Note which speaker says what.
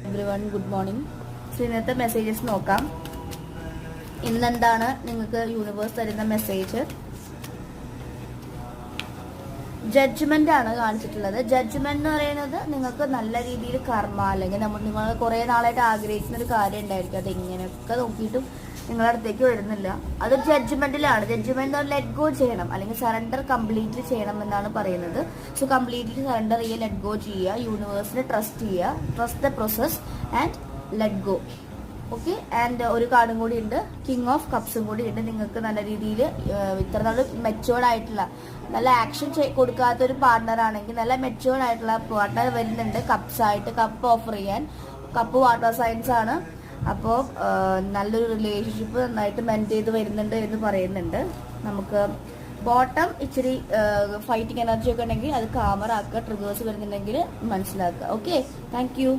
Speaker 1: Everyone good morning. So ഇന്നത്തെ messages നോക്കാം. ഇന്നെന്താണ് നിങ്ങൾക്ക് യൂണിവേഴ്സ് തരുന്ന മെസ്സേജ്? ജഡ്ജ്മെന്റ് ആണ് കാണിച്ചിട്ടുള്ളത്. ജഡ്ജ്മെന്റ് എന്ന് പറയുന്നത് നിങ്ങൾക്ക് നല്ല രീതിയിൽ കർമ്മ അല്ലെങ്കിൽ നിങ്ങൾ കുറെ നാളായിട്ട് ആഗ്രഹിക്കുന്ന ഒരു കാര്യം ഉണ്ടായിരിക്കും, അത് ഇങ്ങനെയൊക്കെ നോക്കിയിട്ടും നിങ്ങളുടെ അടുത്തേക്ക് വരുന്നില്ല. അത് ജഡ്ജ്മെന്റിലാണ്. ജഡ്ജ്മെന്റ് ലെറ്റ് ഗോ ചെയ്യണം അല്ലെങ്കിൽ സറണ്ടർ കംപ്ലീറ്റ്ലി ചെയ്യണം എന്നാണ് പറയുന്നത്. സോ കംപ്ലീറ്റ്ലി സറണ്ടർ ചെയ്യുക, ലെറ്റ് ഗോ ചെയ്യുക, യൂണിവേഴ്സിനെ ട്രസ്റ്റ് ചെയ്യുക, trust the process and let go. Okay. And ഒരു കാർഡും കൂടി ഉണ്ട്, കിങ് ഓഫ് കപ്സും കൂടി ഉണ്ട്. നിങ്ങൾക്ക് നല്ല രീതിയിൽ ഇത്ര നാൾ മെച്ചുവേർഡ് ആയിട്ടുള്ള നല്ല ആക്ഷൻ കൊടുക്കാത്ത ഒരു പാർട്ട്ണർ ആണെങ്കിൽ നല്ല മെച്ചുവേർഡ് ആയിട്ടുള്ള പാർട്ട്ണർ വരുന്നുണ്ട് കപ്സ് ആയിട്ട്, കപ്പ് ഓഫർ ചെയ്യാൻ. കപ്പ് വാട്ടർ സയൻസ് ആണ്. അപ്പോൾ നല്ലൊരു റിലേഷൻഷിപ്പ് നന്നായിട്ട് മെന്റ് ചെയ്ത് വരുന്നുണ്ട് എന്ന് പറയുന്നുണ്ട്. നമുക്ക് ബോട്ടം ഇച്ചിരി ഫൈറ്റിംഗ് എനർജി ഒക്കെ ഉണ്ടെങ്കിൽ അത് കാമർ ആക്കുക, ട്രിഗേഴ്സ് വരുന്നുണ്ടെങ്കിൽ മനസ്സിലാക്കുക. Okay, thank you.